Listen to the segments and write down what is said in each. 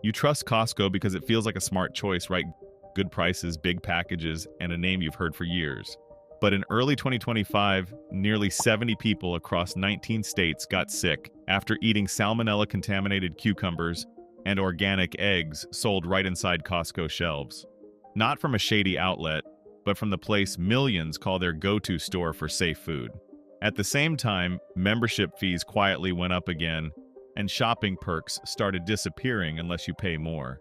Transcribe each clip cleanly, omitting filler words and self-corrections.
You trust Costco because it feels like a smart choice, right? Good prices, big packages, and a name you've heard for years. But in early 2025, nearly 70 people across 19 states got sick after eating salmonella-contaminated cucumbers and organic eggs sold right inside Costco shelves. Not from a shady outlet, but from the place millions call their go-to store for safe food. At the same time, membership fees quietly went up again, and shopping perks started disappearing unless you pay more.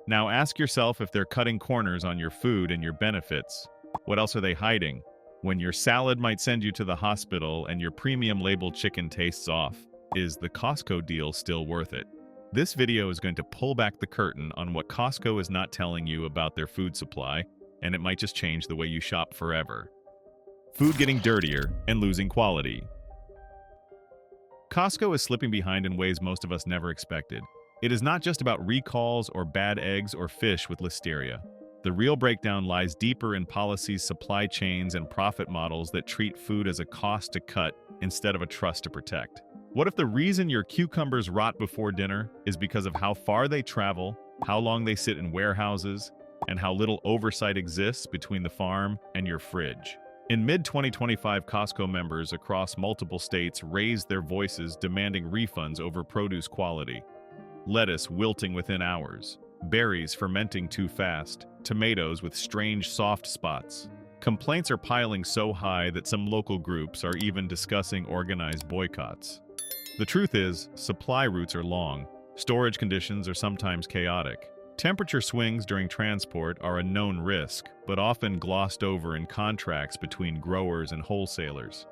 Now ask yourself if they're cutting corners on your food and your benefits. What else are they hiding? When your salad might send you to the hospital and your premium labeled chicken tastes off, is the Costco deal still worth it? This video is going to pull back the curtain on what Costco is not telling you about their food supply, and it might just change the way you shop forever. Food getting dirtier and losing quality. Costco is slipping behind in ways most of us never expected. It is not just about recalls or bad eggs or fish with listeria. The real breakdown lies deeper in policies, supply chains, and profit models that treat food as a cost to cut instead of a trust to protect. What if the reason your cucumbers rot before dinner is because of how far they travel, how long they sit in warehouses, and how little oversight exists between the farm and your fridge? In mid-2025, Costco members across multiple states raised their voices demanding refunds over produce quality. Lettuce wilting within hours, berries fermenting too fast, tomatoes with strange soft spots. Complaints are piling so high that some local groups are even discussing organized boycotts. The truth is, supply routes are long, storage conditions are sometimes chaotic. Temperature swings during transport are a known risk, but often glossed over in contracts between growers and wholesalers.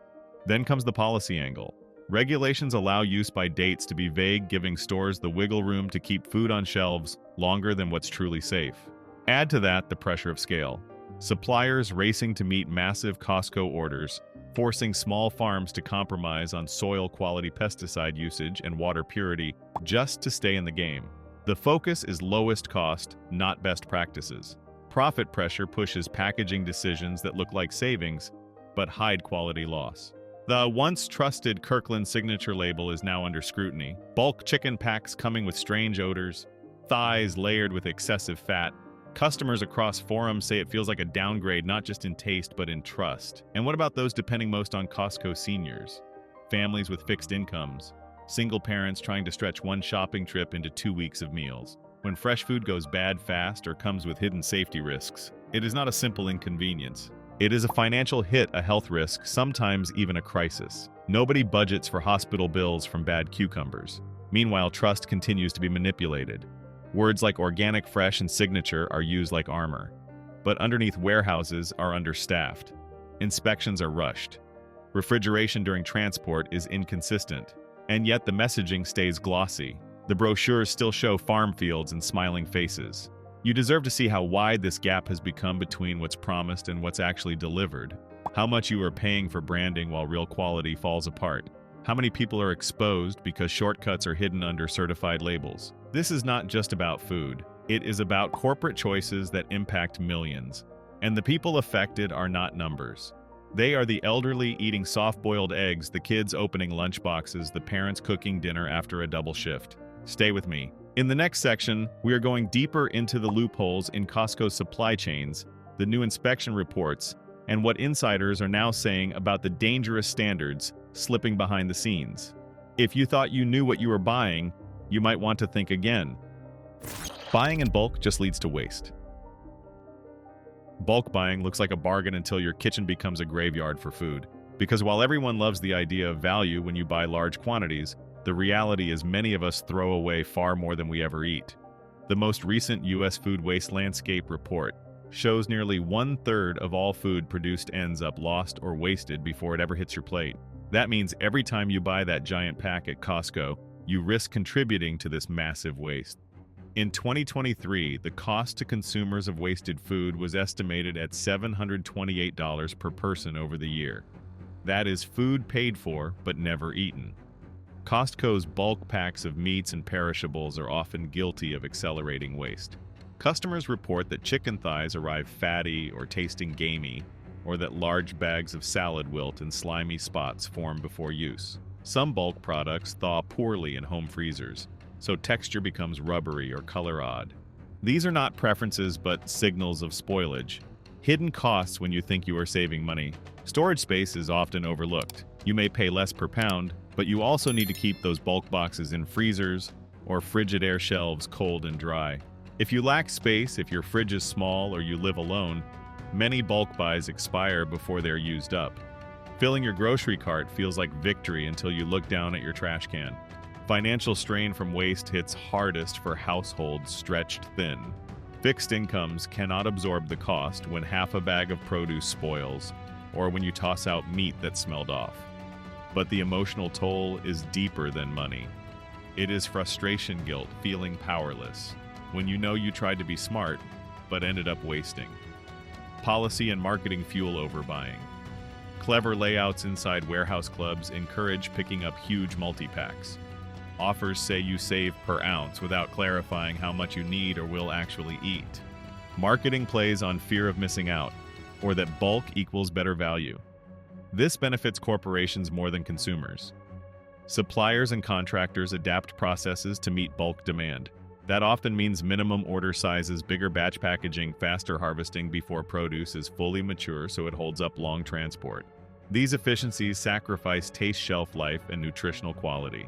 Then comes the policy angle. Regulations allow use by dates to be vague, giving stores the wiggle room to keep food on shelves longer than what's truly safe. Add to that the pressure of scale. Suppliers racing to meet massive Costco orders, forcing small farms to compromise on soil quality, pesticide usage, and water purity just to stay in the game. The focus is lowest cost, not best practices. Profit pressure pushes packaging decisions that look like savings, but hide quality loss. The once trusted Kirkland signature label is now under scrutiny. Bulk chicken packs coming with strange odors, thighs layered with excessive fat. Customers across forums say it feels like a downgrade not just in taste but in trust. And what about those depending most on Costco seniors? Families with fixed incomes. Single parents trying to stretch one shopping trip into 2 weeks of meals. When fresh food goes bad fast or comes with hidden safety risks, it is not a simple inconvenience. It is a financial hit, a health risk, sometimes even a crisis. Nobody budgets for hospital bills from bad cucumbers. Meanwhile, trust continues to be manipulated. Words like organic, fresh, and signature are used like armor. But underneath, warehouses are understaffed. Inspections are rushed. Refrigeration during transport is inconsistent. And yet the messaging stays glossy. The brochures still show farm fields and smiling faces. You deserve to see how wide this gap has become between what's promised and what's actually delivered. How much you are paying for branding while real quality falls apart. How many people are exposed because shortcuts are hidden under certified labels. This is not just about food. It is about corporate choices that impact millions. And the people affected are not numbers. They are the elderly eating soft-boiled eggs, the kids opening lunchboxes, the parents cooking dinner after a double shift. Stay with me. In the next section, we are going deeper into the loopholes in Costco's supply chains, the new inspection reports, and what insiders are now saying about the dangerous standards slipping behind the scenes. If you thought you knew what you were buying, you might want to think again. Buying in bulk just leads to waste. Bulk buying looks like a bargain until your kitchen becomes a graveyard for food. Because while everyone loves the idea of value when you buy large quantities, the reality is many of us throw away far more than we ever eat. The most recent U.S. Food Waste Landscape report shows nearly 1/3 of all food produced ends up lost or wasted before it ever hits your plate. That means every time you buy that giant pack at Costco, you risk contributing to this massive waste. In 2023, the cost to consumers of wasted food was estimated at $728 per person over the year. That is food paid for but never eaten. Costco's bulk packs of meats and perishables are often guilty of accelerating waste. Customers report that chicken thighs arrive fatty or tasting gamey, or that large bags of salad wilt and slimy spots form before use. Some bulk products thaw poorly in home freezers. so texture becomes rubbery or color odd. These are not preferences but signals of spoilage. Hidden costs when you think you are saving money. Storage space is often overlooked. You may pay less per pound, but you also need to keep those bulk boxes in freezers or Frigidaire shelves cold and dry. If you lack space, if your fridge is small or you live alone, many bulk buys expire before they're used up. Filling your grocery cart feels like victory until you look down at your trash can. Financial strain from waste hits hardest for households stretched thin. Fixed incomes cannot absorb the cost when half a bag of produce spoils, or when you toss out meat that smelled off. But the emotional toll is deeper than money. It is frustration guilt, feeling powerless, when you know you tried to be smart, but ended up wasting. Policy and marketing fuel overbuying. Clever layouts inside warehouse clubs encourage picking up huge multi-packs. Offers say you save per ounce without clarifying how much you need or will actually eat. Marketing plays on fear of missing out, or that bulk equals better value. This benefits corporations more than consumers. Suppliers and contractors adapt processes to meet bulk demand. That often means minimum order sizes, bigger batch packaging, faster harvesting before produce is fully mature so it holds up long transport. These efficiencies sacrifice taste, shelf life, and nutritional quality.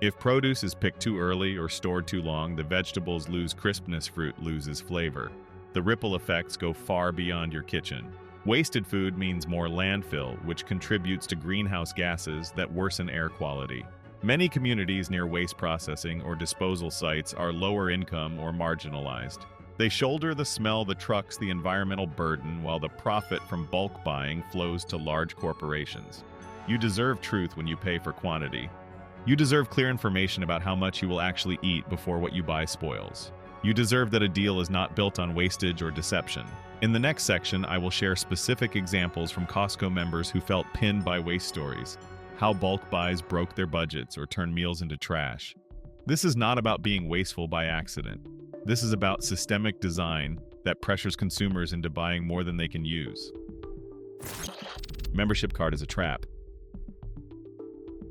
If produce is picked too early or stored too long, the vegetables lose crispness, fruit loses flavor. The ripple effects go far beyond your kitchen. Wasted food means more landfill, which contributes to greenhouse gases that worsen air quality. Many communities near waste processing or disposal sites are lower income or marginalized. They shoulder the smell, the trucks, the environmental burden, while the profit from bulk buying flows to large corporations. You deserve truth when you pay for quantity. You deserve clear information about how much you will actually eat before what you buy spoils. You deserve that a deal is not built on wastage or deception. In the next section, I will share specific examples from Costco members who felt pinned by waste stories, how bulk buys broke their budgets or turned meals into trash. This is not about being wasteful by accident. This is about systemic design that pressures consumers into buying more than they can use. Membership card is a trap.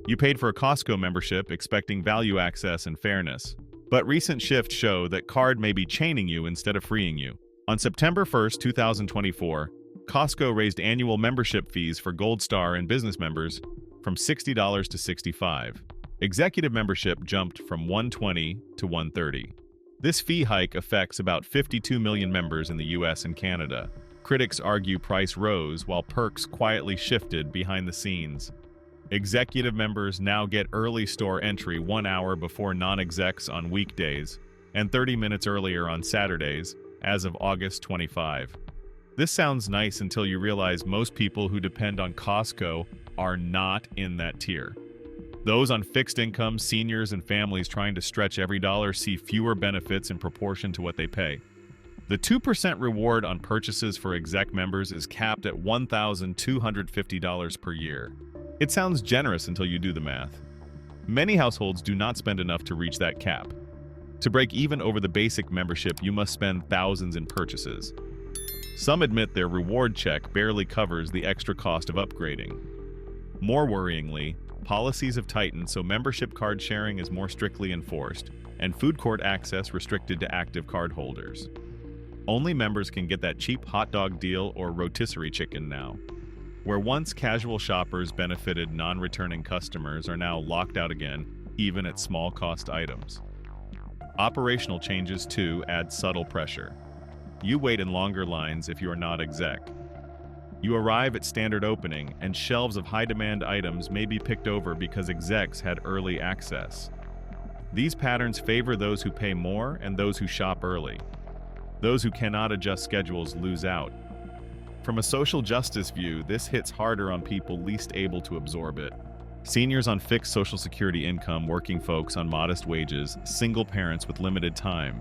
You paid for a Costco membership expecting value, access, and fairness. But recent shifts show that card may be chaining you instead of freeing you. On September 1st, 2024, Costco raised annual membership fees for Gold Star and business members from $60 to $65. Executive membership jumped from $120 to $130. This fee hike affects about 52 million members in the US and Canada. Critics argue price rose while perks quietly shifted behind the scenes. Executive members now get early store entry 1 hour before non-execs on weekdays and 30 minutes earlier on Saturdays as of August 25. This sounds nice until you realize most people who depend on Costco are not in that tier. Those on fixed income, seniors, and families trying to stretch every dollar see fewer benefits in proportion to what they pay. The 2% reward on purchases for exec members is capped at $1,250 per year. It sounds generous until you do the math. Many households do not spend enough to reach that cap. To break even over the basic membership, you must spend thousands in purchases. Some admit their reward check barely covers the extra cost of upgrading. More worryingly, policies have tightened so membership card sharing is more strictly enforced, and food court access restricted to active card holders. Only members can get that cheap hot dog deal or rotisserie chicken now. Where once casual shoppers benefited, non-returning customers are now locked out again, even at small-cost items. Operational changes, too, add subtle pressure. You wait in longer lines if you are not exec. You arrive at standard opening, and shelves of high-demand items may be picked over because execs had early access. These patterns favor those who pay more and those who shop early. Those who cannot adjust schedules lose out. From a social justice view, this hits harder on people least able to absorb it. Seniors on fixed Social Security income, working folks on modest wages, single parents with limited time.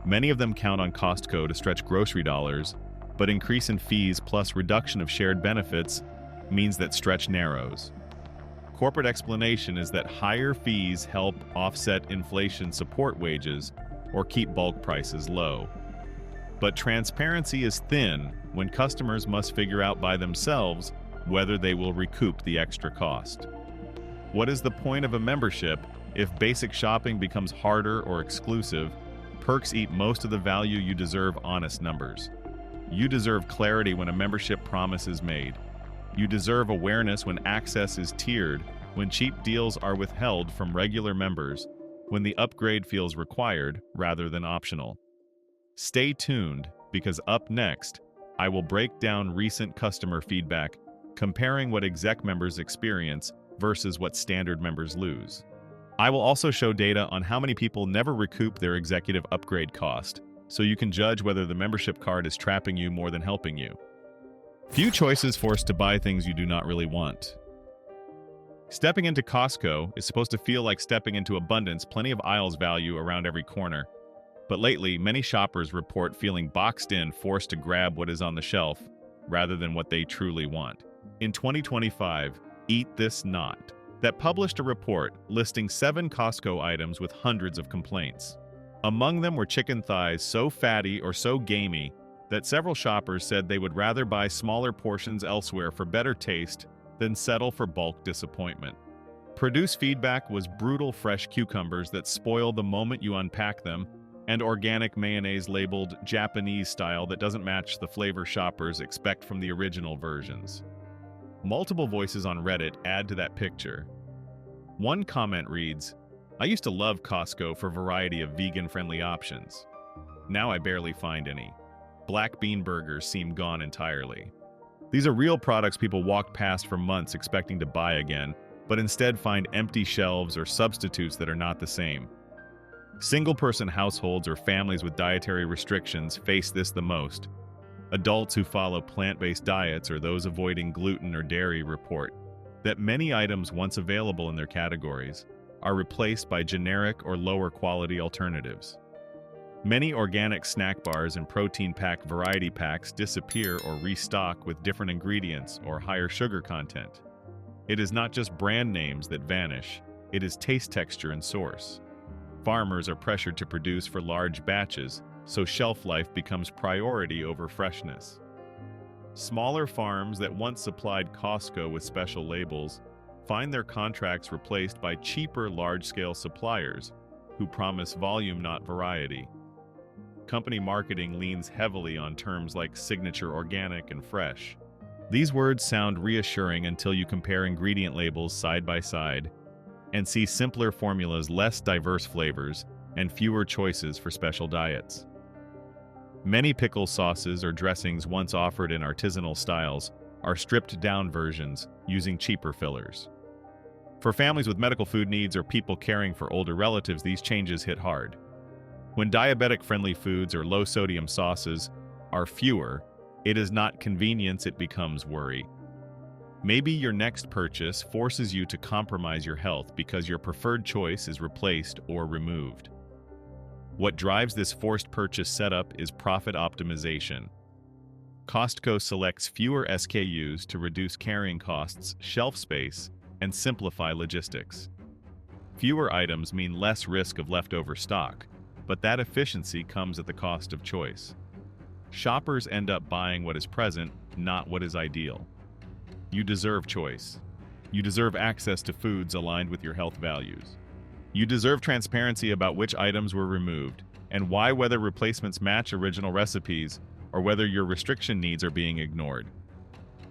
Many of them count on Costco to stretch grocery dollars, but increase in fees plus reduction of shared benefits means that stretch narrows. Corporate explanation is that higher fees help offset inflation, support wages, or keep bulk prices low. But transparency is thin when customers must figure out by themselves whether they will recoup the extra cost. What is the point of a membership If basic shopping becomes harder or exclusive, perks eat most of the value. You deserve honest numbers. You deserve clarity when a membership promise is made. You deserve awareness when access is tiered, when cheap deals are withheld from regular members, when the upgrade feels required rather than optional. Stay tuned, because up next, I will break down recent customer feedback, comparing what exec members experience versus what standard members lose. I will also show data on how many people never recoup their executive upgrade cost, so you can judge whether the membership card is trapping you more than helping you. Few choices forced to buy things you do not really want. Stepping into Costco is supposed to feel like stepping into abundance, plenty of aisles value around every corner. But lately, many shoppers report feeling boxed in, forced to grab what is on the shelf, rather than what they truly want. In 2025, Eat This Not, that published a report listing 7 Costco items with hundreds of complaints. Among them were chicken thighs so fatty or so gamey that several shoppers said they would rather buy smaller portions elsewhere for better taste than settle for bulk disappointment. Produce feedback was brutal fresh cucumbers that spoil the moment you unpack them, and organic mayonnaise labeled Japanese style that doesn't match the flavor shoppers expect from the original versions. Multiple voices on Reddit add to that picture. One comment reads, "I used to love Costco for variety of vegan-friendly options. Now I barely find any. Black bean burgers seem gone entirely." These are real products people walked past for months expecting to buy again, but instead find empty shelves or substitutes that are not the same. Single-person households or families with dietary restrictions face this the most. Adults who follow plant-based diets or those avoiding gluten or dairy report that many items once available in their categories are replaced by generic or lower-quality alternatives. Many organic snack bars and protein-packed variety packs disappear or restock with different ingredients or higher sugar content. It is not just brand names that vanish, it is taste, texture, and source. Farmers are pressured to produce for large batches, so shelf life becomes priority over freshness. Smaller farms that once supplied Costco with special labels find their contracts replaced by cheaper large-scale suppliers who promise volume, not variety. Company marketing leans heavily on terms like signature, organic, and fresh. These words sound reassuring until you compare ingredient labels side by side and see simpler formulas, less diverse flavors, and fewer choices for special diets. Many pickle sauces or dressings once offered in artisanal styles are stripped-down versions using cheaper fillers. For families with medical food needs or people caring for older relatives, these changes hit hard. When diabetic-friendly foods or low-sodium sauces are fewer, it is not convenience, it becomes worry. Maybe your next purchase forces you to compromise your health because your preferred choice is replaced or removed. What drives this forced purchase setup is profit optimization. Costco selects fewer SKUs to reduce carrying costs, shelf space, and simplify logistics. Fewer items mean less risk of leftover stock, but that efficiency comes at the cost of choice. Shoppers end up buying what is present, not what is ideal. You deserve choice. You deserve access to foods aligned with your health values. You deserve transparency about which items were removed and why, whether replacements match original recipes or whether your restriction needs are being ignored.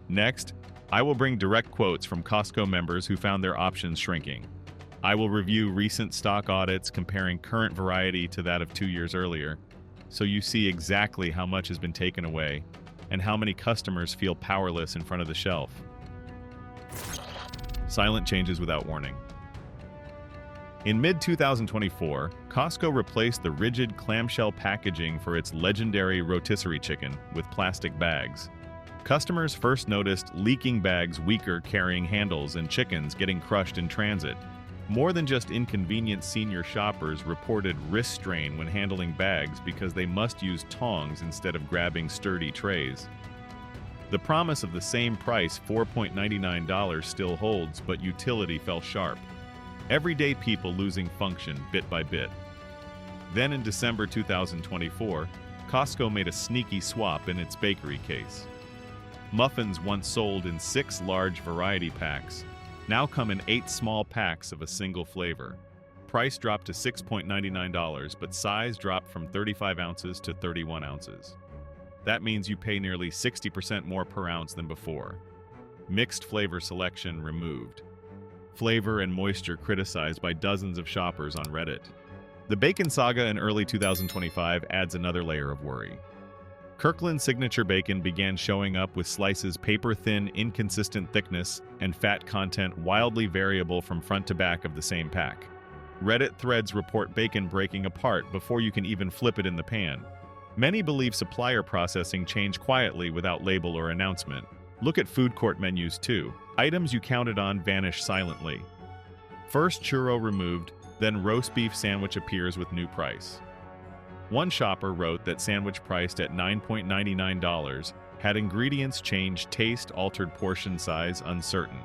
Next, I will bring direct quotes from Costco members who found their options shrinking. I will review recent stock audits comparing current variety to that of 2 years earlier, so you see exactly how much has been taken away and how many customers feel powerless in front of the shelf. Silent changes without warning. In mid-2024, Costco replaced the rigid clamshell packaging for its legendary rotisserie chicken with plastic bags. Customers first noticed leaking bags, weaker carrying handles, and chickens getting crushed in transit. More than just inconvenience, senior shoppers reported wrist strain when handling bags because they must use tongs instead of grabbing sturdy trays. The promise of the same price, $4.99, still holds, but utility fell sharp. Everyday people losing function bit by bit. Then in December 2024, Costco made a sneaky swap in its bakery case. Muffins once sold in 6 large variety packs now come in 8 small packs of a single flavor. price dropped to $6.99, but size dropped from 35 ounces to 31 ounces. That means you pay nearly 60% more per ounce than before. Mixed flavor selection removed. Flavor and moisture criticized by dozens of shoppers on Reddit. The bacon saga in early 2025 adds another layer of worry. Kirkland Signature Bacon began showing up with slices paper-thin, inconsistent thickness, and fat content wildly variable from front to back of the same pack. Reddit threads report bacon breaking apart before you can even flip it in the pan. Many believe supplier processing changed quietly without label or announcement. Look at food court menus too. Items you counted on vanish silently. First churro removed, then roast beef sandwich appears with new price. One shopper wrote that sandwich priced at $9.99 had ingredients changed, taste altered, portion size uncertain.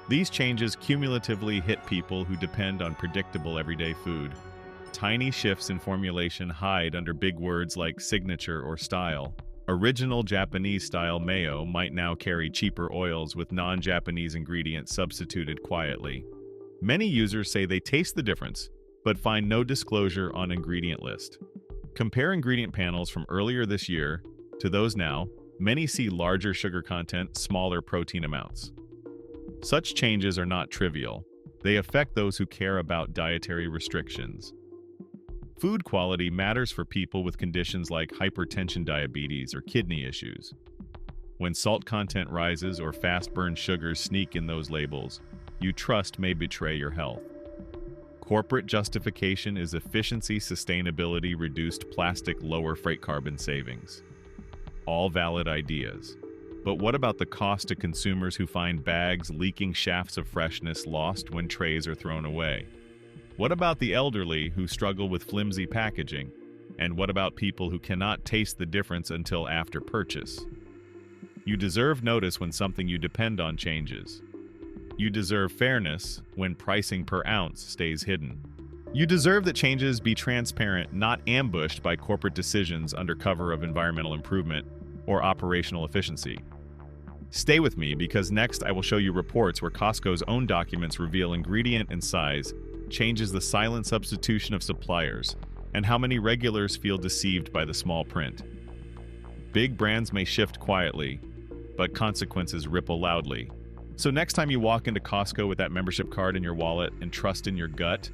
These changes cumulatively hit people who depend on predictable everyday food. Tiny shifts in formulation hide under big words like signature or style. Original Japanese-style mayo might now carry cheaper oils with non-Japanese ingredients substituted quietly. Many users say they taste the difference, but find no disclosure on ingredient list. Compare ingredient panels from earlier this year to those now. Many see larger sugar content, smaller protein amounts. Such changes are not trivial. They affect those who care about dietary restrictions. Food quality matters for people with conditions like hypertension, diabetes, or kidney issues. When salt content rises or fast-burn sugars sneak in those labels, you trust may betray your health. Corporate justification is efficiency, sustainability, reduced plastic, lower freight carbon savings. All valid ideas. But what about the cost to consumers who find bags leaking shafts of freshness lost when trays are thrown away? What about the elderly who struggle with flimsy packaging? And what about people who cannot taste the difference until after purchase? You deserve notice when something you depend on changes. You deserve fairness when pricing per ounce stays hidden. You deserve that changes be transparent, not ambushed by corporate decisions under cover of environmental improvement or operational efficiency. Stay with me because next I will show you reports where Costco's own documents reveal ingredient and size changes, the silent substitution of suppliers, and how many regulars feel deceived by the small print. Big brands may shift quietly, but consequences ripple loudly. So next time you walk into Costco with that membership card in your wallet and trust in your gut,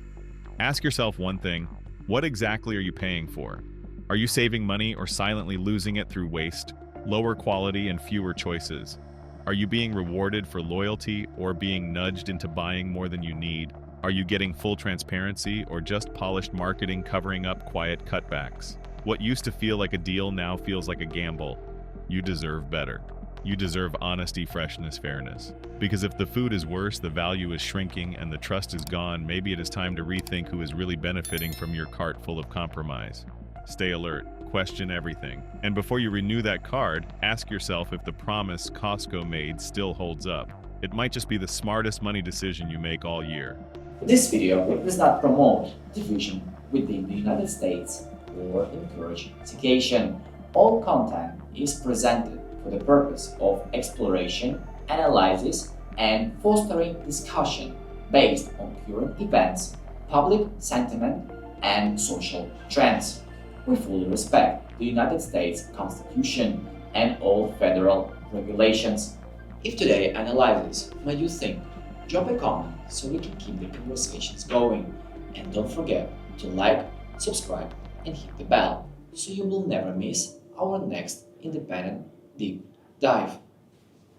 ask yourself one thing: what exactly are you paying for? Are you saving money or silently losing it through waste, lower quality, and fewer choices? Are you being rewarded for loyalty or being nudged into buying more than you need? Are you getting full transparency or just polished marketing covering up quiet cutbacks? What used to feel like a deal now feels like a gamble. You deserve better. You deserve honesty, freshness, fairness. Because if the food is worse, the value is shrinking, and the trust is gone, maybe it is time to rethink who is really benefiting from your cart full of compromise. Stay alert. Question everything. And before you renew that card, ask yourself if the promise Costco made still holds up. It might just be the smartest money decision you make all year. This video does not promote division within the United States or encourage segregation. All content is presented for the purpose of exploration, analysis, and fostering discussion based on current events, public sentiment, and social trends. We fully respect the United States Constitution and all federal regulations. If today's analysis made you think, drop a comment so we can keep the conversations going. And don't forget to like, subscribe, and hit the bell so you will never miss our next independent deep dive.